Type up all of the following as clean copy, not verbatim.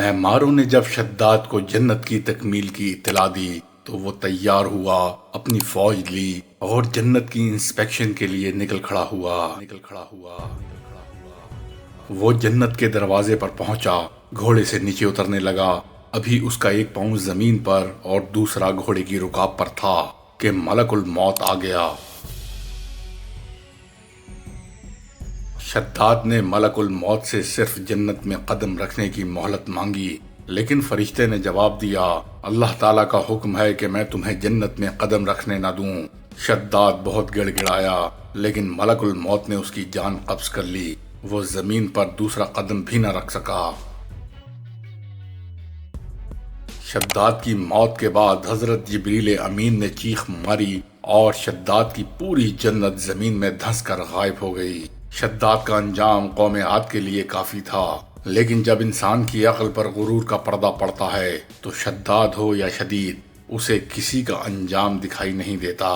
معماروں نے جب شداد کو جنت کی تکمیل کی اطلاع دی تو وہ تیار ہوا، اپنی فوج لی اور جنت کی انسپیکشن کے لیے نکل کھڑا ہوا۔ وہ جنت کے دروازے پر پہنچا، گھوڑے سے نیچے اترنے لگا۔ ابھی اس کا ایک پاؤں زمین پر اور دوسرا گھوڑے کی رکاب پر تھا کہ ملک الموت آ گیا۔ شداد نے ملک الموت سے صرف جنت میں قدم رکھنے کی مہلت مانگی، لیکن فرشتے نے جواب دیا، اللہ تعالیٰ کا حکم ہے کہ میں تمہیں جنت میں قدم رکھنے نہ دوں۔ شداد بہت گڑ گڑایا، لیکن ملک الموت نے اس کی جان قبض کر لی۔ وہ زمین پر دوسرا قدم بھی نہ رکھ سکا۔ شداد کی موت کے بعد حضرت جبریل امین نے چیخ ماری اور شداد کی پوری جنت زمین میں دھنس کر غائب ہو گئی۔ شداد کا انجام قوم عاد کے لیے کافی تھا، لیکن جب انسان کی عقل پر غرور کا پردہ پڑتا ہے تو شداد ہو یا شدید، اسے کسی کا انجام دکھائی نہیں دیتا۔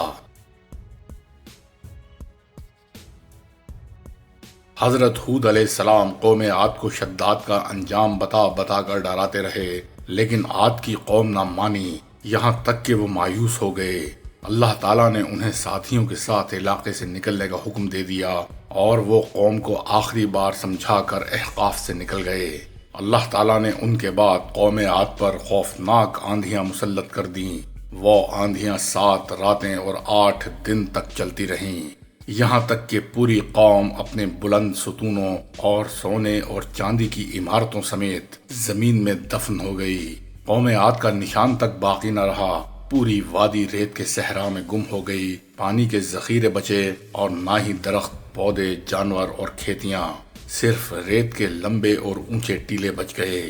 حضرت ہود علیہ السلام قوم عاد کو شداد کا انجام بتا بتا کر ڈراتے رہے، لیکن عاد کی قوم نہ مانی، یہاں تک کہ وہ مایوس ہو گئے۔ اللہ تعالیٰ نے انہیں ساتھیوں کے ساتھ علاقے سے نکلنے کا حکم دے دیا اور وہ قوم کو آخری بار سمجھا کر احقاف سے نکل گئے۔ اللہ تعالیٰ نے ان کے بعد قوم عاد پر خوفناک آندھیاں مسلط کر دیں۔ وہ آندھیاں 7 راتیں اور 8 دن تک چلتی رہیں، یہاں تک کہ پوری قوم اپنے بلند ستونوں اور سونے اور چاندی کی عمارتوں سمیت زمین میں دفن ہو گئی۔ قوم عاد کا نشان تک باقی نہ رہا، پوری وادی ریت کے صحرا میں گم ہو گئی۔ پانی کے ذخیرے بچے اور نہ ہی درخت، پودے، جانور اور کھیتیاں، صرف ریت کے لمبے اور اونچے ٹیلے بچ گئے۔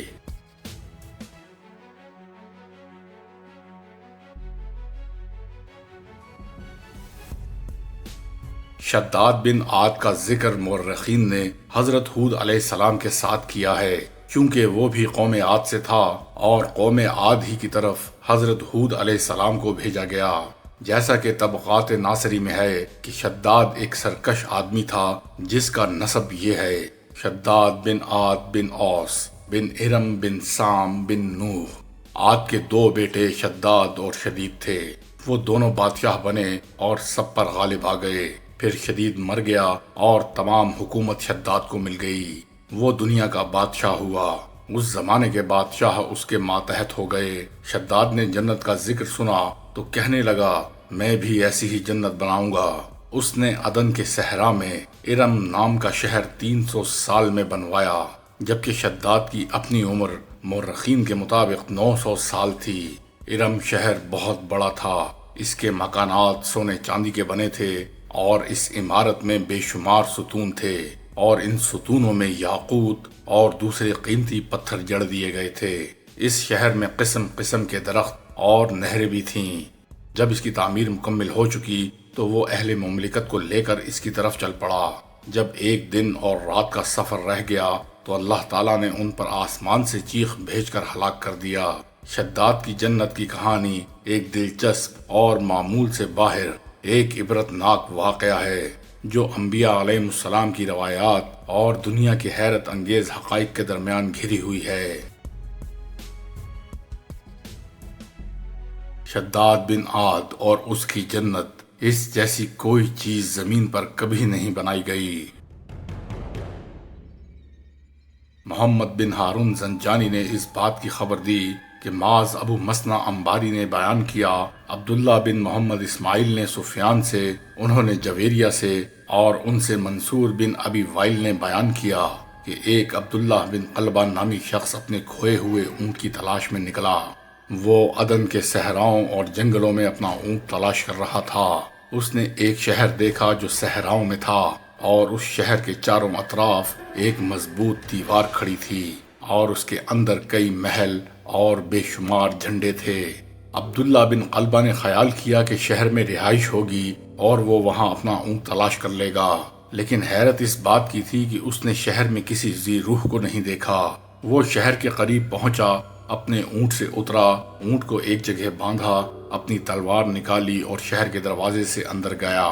شداد بن عاد کا ذکر مورخین نے حضرت ہود علیہ السلام کے ساتھ کیا ہے، کیونکہ وہ بھی قوم عاد سے تھا اور قوم عاد ہی کی طرف حضرت ہود علیہ السلام کو بھیجا گیا۔ جیسا کہ طبقات ناصری میں ہے کہ شداد ایک سرکش آدمی تھا جس کا نسب یہ ہے: شداد بن عاد بن اوس بن ارم بن سام بن نوح۔ عاد کے 2 بیٹے شداد اور شدید تھے۔ وہ دونوں بادشاہ بنے اور سب پر غالب آ گئے۔ پھر شدید مر گیا اور تمام حکومت شداد کو مل گئی۔ وہ دنیا کا بادشاہ ہوا۔ اس زمانے کے بادشاہ اس کے ماتحت ہو گئے۔ شداد نے جنت کا ذکر سنا تو کہنے لگا، میں بھی ایسی ہی جنت بناؤں گا۔ اس نے عدن کے صحرا میں ارم نام کا شہر 300 سال میں بنوایا، جبکہ شداد کی اپنی عمر مورخین کے مطابق 900 سال تھی۔ ارم شہر بہت بڑا تھا، اس کے مکانات سونے چاندی کے بنے تھے اور اس عمارت میں بے شمار ستون تھے، اور ان ستونوں میں یاقوت اور دوسرے قیمتی پتھر جڑ دیے گئے تھے۔ اس شہر میں قسم قسم کے درخت اور نہریں بھی تھیں۔ جب اس کی تعمیر مکمل ہو چکی تو وہ اہل مملکت کو لے کر اس کی طرف چل پڑا۔ جب 1 دن اور رات کا سفر رہ گیا تو اللہ تعالیٰ نے ان پر آسمان سے چیخ بھیج کر ہلاک کر دیا۔ شداد کی جنت کی کہانی ایک دلچسپ اور معمول سے باہر ایک عبرتناک واقعہ ہے جو انبیاء علیہ السلام کی روایات اور دنیا کے حیرت انگیز حقائق کے درمیان گھری ہوئی ہے۔ شداد بن عاد اور اس کی جنت، اس جیسی کوئی چیز زمین پر کبھی نہیں بنائی گئی۔ محمد بن ہارون زنجانی نے اس بات کی خبر دی کہ معاذ ابو مسنا انباری نے بیان کیا، عبداللہ بن محمد اسماعیل نے سفیان سے، انہوں نے جویریہ سے، اور ان سے منصور بن ابی وائل نے بیان کیا کہ ایک عبداللہ بن قلبہ نامی شخص اپنے کھوئے ہوئے اونٹ کی تلاش میں نکلا۔ وہ عدن کے صحراؤں اور جنگلوں میں اپنا اونٹ تلاش کر رہا تھا۔ اس نے ایک شہر دیکھا جو صحراؤں میں تھا، اور اس شہر کے چاروں اطراف ایک مضبوط دیوار کھڑی تھی، اور اس کے اندر کئی محل اور بے شمار جھنڈے تھے۔ عبداللہ بن قلبہ نے خیال کیا کہ شہر میں رہائش ہوگی اور وہ وہاں اپنا اونٹ تلاش کر لے گا، لیکن حیرت اس بات کی تھی کہ اس نے شہر میں کسی ذی روح کو نہیں دیکھا۔ وہ شہر کے قریب پہنچا، اپنے اونٹ سے اترا، اونٹ کو ایک جگہ باندھا، اپنی تلوار نکالی اور شہر کے دروازے سے اندر گیا۔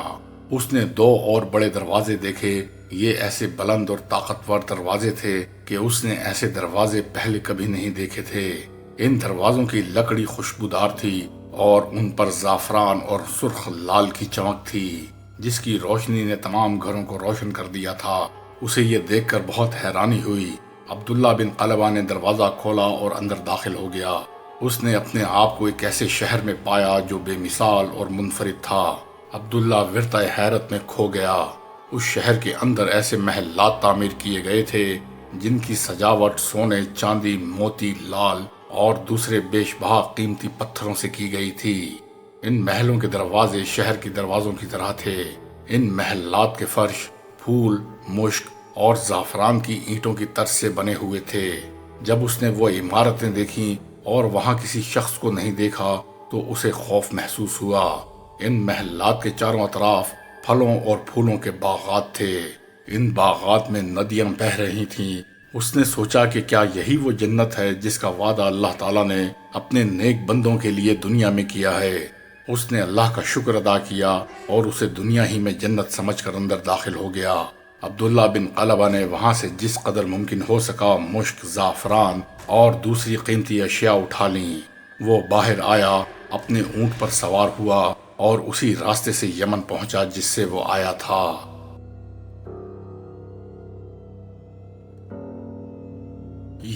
اس نے 2 اور بڑے دروازے دیکھے۔ یہ ایسے بلند اور طاقتور دروازے تھے کہ اس نے ایسے دروازے پہلے کبھی نہیں دیکھے تھے۔ ان دروازوں کی لکڑی خوشبودار تھی اور ان پر زعفران اور سرخ لال کی چمک تھی، جس کی روشنی نے تمام گھروں کو روشن کر دیا تھا۔ اسے یہ دیکھ کر بہت حیرانی ہوئی۔ عبداللہ بن قلبہ نے دروازہ کھولا اور اندر داخل ہو گیا۔ اس نے اپنے آپ کو ایک ایسے شہر میں پایا جو بے مثال اور منفرد تھا۔ عبداللہ ورطۂ حیرت میں کھو گیا۔ اس شہر کے اندر ایسے محلات تعمیر کیے گئے تھے جن کی سجاوٹ سونے، چاندی، موتی، لال اور دوسرے بیش بہا قیمتی پتھروں سے کی گئی تھی۔ ان محلوں کے دروازے شہر کے دروازوں کی طرح تھے۔ ان محلات کے فرش پھول، مشک اور زعفران کی اینٹوں کی طرز سے بنے ہوئے تھے۔ جب اس نے وہ عمارتیں دیکھیں اور وہاں کسی شخص کو نہیں دیکھا تو اسے خوف محسوس ہوا۔ ان محلات کے چاروں اطراف پھلوں اور پھولوں کے باغات تھے۔ ان باغات میں ندیاں بہہ رہی تھیں۔ اس نے سوچا کہ کیا یہی وہ جنت ہے جس کا وعدہ اللہ تعالیٰ نے اپنے نیک بندوں کے لیے دنیا میں کیا ہے۔ اس نے اللہ کا شکر ادا کیا اور اسے دنیا ہی میں جنت سمجھ کر اندر داخل ہو گیا۔ عبداللہ بن قلبہ نے وہاں سے جس قدر ممکن ہو سکا مشک، زعفران اور دوسری قیمتی اشیاء اٹھا لیں۔ وہ باہر آیا، اپنے اونٹ پر سوار ہوا اور اسی راستے سے یمن پہنچا جس سے وہ آیا تھا۔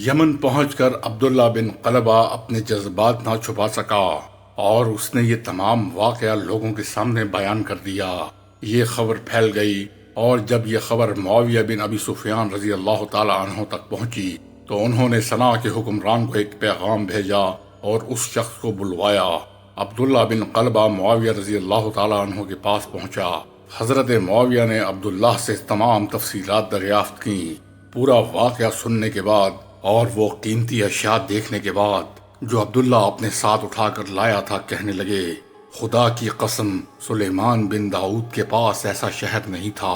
یمن پہنچ کر عبداللہ بن قلبہ اپنے جذبات نہ چھپا سکا اور اس نے یہ تمام واقعہ لوگوں کے سامنے بیان کر دیا۔ یہ خبر پھیل گئی اور جب یہ خبر معاویہ بن ابی سفیان رضی اللہ تعالی عنہ تک پہنچی تو انہوں نے صنعا کے حکمران کو ایک پیغام بھیجا اور اس شخص کو بلوایا۔ عبداللہ بن قلبہ معاویہ رضی اللہ تعالی عنہ کے پاس پہنچا۔ حضرت معاویہ نے عبداللہ سے تمام تفصیلات دریافت کی۔ پورا واقعہ سننے کے بعد اور وہ قیمتی اشیاء دیکھنے کے بعد جو عبداللہ اپنے ساتھ اٹھا کر لایا تھا، کہنے لگے، خدا کی قسم سلیمان بن داؤد کے پاس ایسا شہر نہیں تھا۔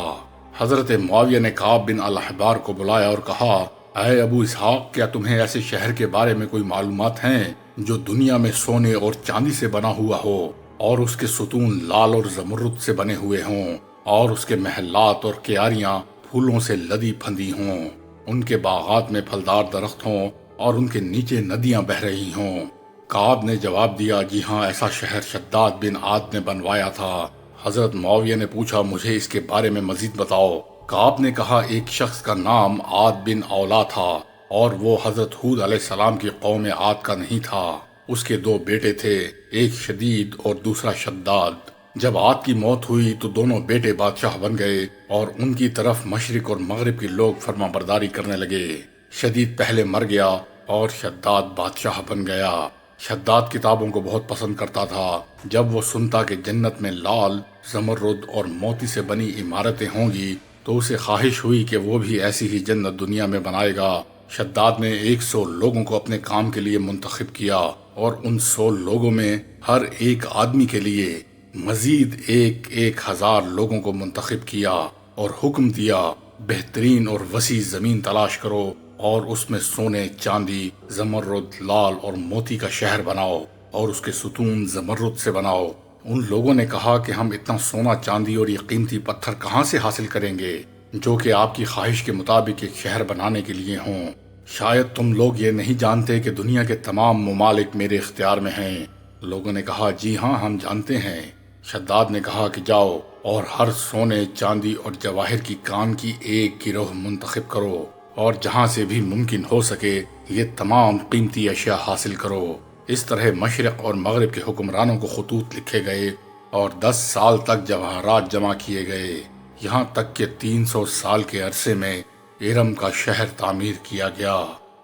حضرت معاویہ نے کعب بن الاحبار کو بلایا اور کہا، اے ابو اسحاق، کیا تمہیں ایسے شہر کے بارے میں کوئی معلومات ہیں جو دنیا میں سونے اور چاندی سے بنا ہوا ہو اور اس کے ستون لال اور زمرد سے بنے ہوئے ہوں اور اس کے محلات اور کیاریاں پھولوں سے لدی پھندی ہوں، ان کے باغات میں پھلدار درخت ہوں اور ان کے نیچے ندیاں بہہ رہی ہوں؟ کعب نے جواب دیا، جی ہاں، ایسا شہر شداد بن عاد نے بنوایا تھا۔ حضرت معاویہ نے پوچھا، مجھے اس کے بارے میں مزید بتاؤ۔ کعب نے کہا، ایک شخص کا نام عاد بن اولا تھا اور وہ حضرت ہود علیہ السلام کی قوم عاد کا نہیں تھا۔ اس کے 2 بیٹے تھے، ایک شدید اور دوسرا شداد۔ جب عاد کی موت ہوئی تو دونوں بیٹے بادشاہ بن گئے اور ان کی طرف مشرق اور مغرب کے لوگ فرما برداری کرنے لگے۔ شدید پہلے مر گیا اور شداد بادشاہ بن گیا۔ شداد کتابوں کو بہت پسند کرتا تھا۔ جب وہ سنتا کہ جنت میں لال، زمرد اور موتی سے بنی عمارتیں ہوں گی تو اسے خواہش ہوئی کہ وہ بھی ایسی ہی جنت دنیا میں بنائے گا۔ شداد نے 100 لوگوں کو اپنے کام کے لیے منتخب کیا اور ان 100 لوگوں میں ہر ایک آدمی کے لیے مزید 1000 لوگوں کو منتخب کیا اور حکم دیا، بہترین اور وسیع زمین تلاش کرو اور اس میں سونے، چاندی، زمرد، لال اور موتی کا شہر بناؤ اور اس کے ستون زمرد سے بناؤ۔ ان لوگوں نے کہا کہ ہم اتنا سونا، چاندی اور یہ قیمتی پتھر کہاں سے حاصل کریں گے جو کہ آپ کی خواہش کے مطابق ایک شہر بنانے کے لیے ہوں؟ شاید تم لوگ یہ نہیں جانتے کہ دنیا کے تمام ممالک میرے اختیار میں ہیں۔ لوگوں نے کہا، جی ہاں، ہم جانتے ہیں۔ شداد نے کہا کہ جاؤ اور ہر سونے، چاندی اور جواہر کی کان کی ایک گروہ منتخب کرو اور جہاں سے بھی ممکن ہو سکے یہ تمام قیمتی اشیاء حاصل کرو۔ اس طرح مشرق اور مغرب کے حکمرانوں کو خطوط لکھے گئے اور 10 سال تک جواہرات جمع کیے گئے، یہاں تک کہ 300 سال کے عرصے میں ارم کا شہر تعمیر کیا گیا۔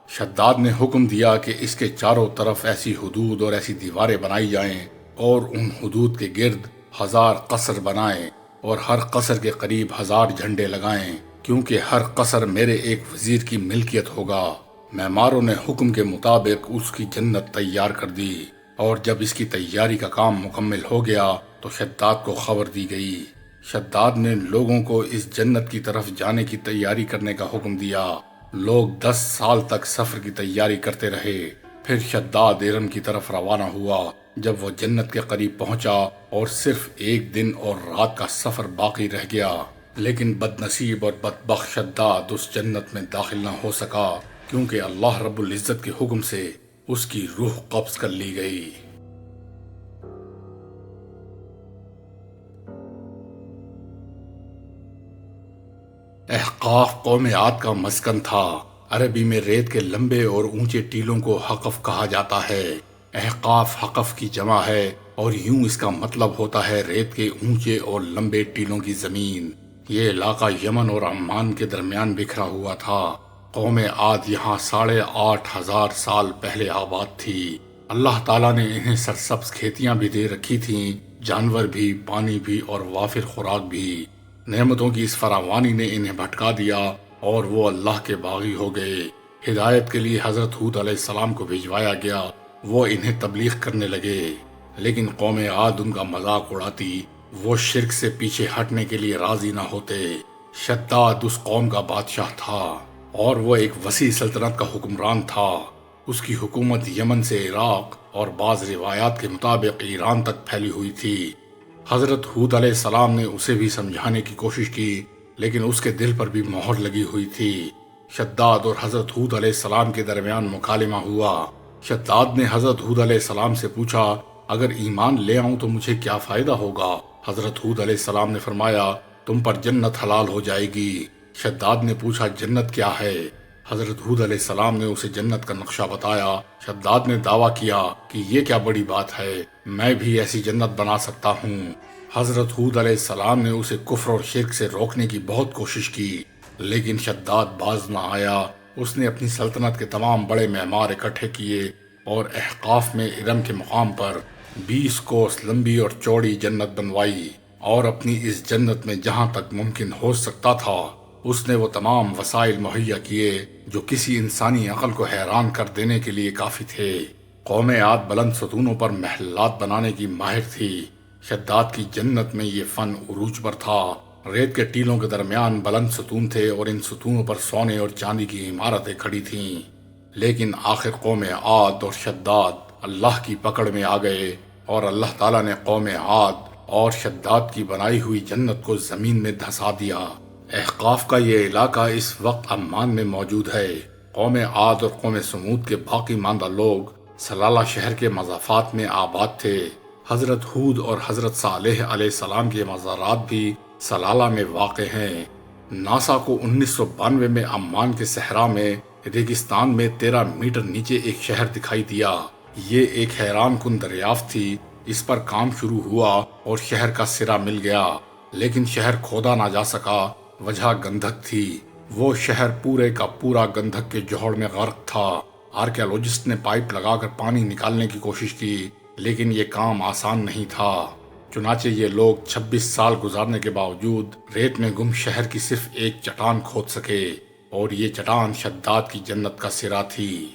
شداد نے حکم دیا کہ اس کے چاروں طرف ایسی حدود اور ایسی دیواریں بنائی جائیں اور ان حدود کے گرد 1000 قصر بنائیں اور ہر قصر کے قریب 1000 جھنڈے لگائیں، کیونکہ ہر قصر میرے ایک وزیر کی ملکیت ہوگا۔ معماروں نے حکم کے مطابق اس کی جنت تیار کر دی اور جب اس کی تیاری کا کام مکمل ہو گیا تو شداد کو خبر دی گئی۔ شداد نے لوگوں کو اس جنت کی طرف جانے کی تیاری کرنے کا حکم دیا۔ لوگ 10 سال تک سفر کی تیاری کرتے رہے۔ پھر شداد ارم کی طرف روانہ ہوا جب وہ جنت کے قریب پہنچا اور صرف ایک دن اور رات کا سفر باقی رہ گیا، لیکن بد نصیب اور بدبخت شداد اس جنت میں داخل نہ ہو سکا، کیونکہ اللہ رب العزت کے حکم سے اس کی روح قبض کر لی گئی۔ احقاف قوم عاد کا مسکن تھا۔ عربی میں ریت کے لمبے اور اونچے ٹیلوں کو حقف کہا جاتا ہے۔ احقاف حقف کی جمع ہے اور یوں اس کا مطلب ہوتا ہے ریت کے اونچے اور لمبے ٹیلوں کی زمین۔ یہ علاقہ یمن اور عمان کے درمیان بکھرا ہوا تھا۔ قوم عاد یہاں 8,500 سال پہلے آباد تھی۔ اللہ تعالیٰ نے انہیں سرسبز کھیتیاں بھی دے رکھی تھیں، جانور بھی، پانی بھی اور وافر خوراک بھی۔ نعمتوں کی اس فراوانی نے انہیں بھٹکا دیا اور وہ اللہ کے باغی ہو گئے۔ ہدایت کے لیے حضرت ہود علیہ السلام کو بھیجوایا گیا، وہ انہیں تبلیغ کرنے لگے، لیکن قوم عاد ان کا مذاق اڑاتی، وہ شرک سے پیچھے ہٹنے کے لیے راضی نہ ہوتے۔ شداد اس قوم کا بادشاہ تھا اور وہ ایک وسیع سلطنت کا حکمران تھا۔ اس کی حکومت یمن سے عراق اور بعض روایات کے مطابق ایران تک پھیلی ہوئی تھی۔ حضرت ہود علیہ السلام نے اسے بھی سمجھانے کی کوشش کی، لیکن اس کے دل پر بھی مہر لگی ہوئی تھی۔ شداد اور حضرت ہود علیہ السلام کے درمیان مکالمہ ہوا۔ شداد نے حضرت ہود علیہ السلام سے پوچھا، اگر ایمان لے آؤں تو مجھے کیا فائدہ ہوگا؟ حضرت ہود علیہ السلام نے فرمایا، تم پر جنت حلال ہو جائے گی۔ شداد نے پوچھا، جنت کیا ہے؟ حضرت ہود علیہ السلام نے اسے جنت کا نقشہ بتایا۔ شداد نے دعویٰ کیا کہ یہ کیا بڑی بات ہے، میں بھی ایسی جنت بنا سکتا ہوں۔ حضرت ہود علیہ السلام نے اسے کفر اور شرک سے روکنے کی بہت کوشش کی، لیکن شداد باز نہ آیا۔ اس نے اپنی سلطنت کے تمام بڑے معمار اکٹھے کیے اور احقاف میں ارم کے مقام پر 20 کوس لمبی اور چوڑی جنت بنوائی، اور اپنی اس جنت میں جہاں تک ممکن ہو سکتا تھا اس نے وہ تمام وسائل مہیا کیے جو کسی انسانی عقل کو حیران کر دینے کے لیے کافی تھے۔ قوم عاد بلند ستونوں پر محلات بنانے کی ماہر تھی۔ شداد کی جنت میں یہ فن عروج پر تھا۔ ریت کے ٹیلوں کے درمیان بلند ستون تھے اور ان ستونوں پر سونے اور چاندی کی عمارتیں کھڑی تھیں، لیکن آخر قوم عاد اور شداد اللہ کی پکڑ میں آ گئے اور اللہ تعالیٰ نے قوم عاد اور شداد کی بنائی ہوئی جنت کو زمین میں دھسا دیا۔ احقاف کا یہ علاقہ اس وقت عمان میں موجود ہے۔ قوم عاد اور قوم سمود کے باقی ماندہ لوگ سلالہ شہر کے مضافات میں آباد تھے۔ حضرت ہود اور حضرت صالح علیہ السلام کے مزارات بھی سلالہ میں واقع ہیں۔ ناسا کو 1992 میں عمان کے صحرا میں ریگستان میں 13 میٹر نیچے ایک شہر دکھائی دیا۔ یہ ایک حیران کن دریافت تھی۔ اس پر کام شروع ہوا اور شہر کا سرا مل گیا، لیکن شہر کھودا نہ جا سکا، وجہ گندھک تھی۔ وہ شہر پورے کا پورا گندھک کے جوہر میں غرق تھا۔ آرکیالوجسٹ نے پائپ لگا کر پانی نکالنے کی کوشش کی، لیکن یہ کام آسان نہیں تھا۔ چنانچہ یہ لوگ 26 سال گزارنے کے باوجود ریت میں گم شہر کی صرف ایک چٹان کھود سکے، اور یہ چٹان شداد کی جنت کا سرا تھی۔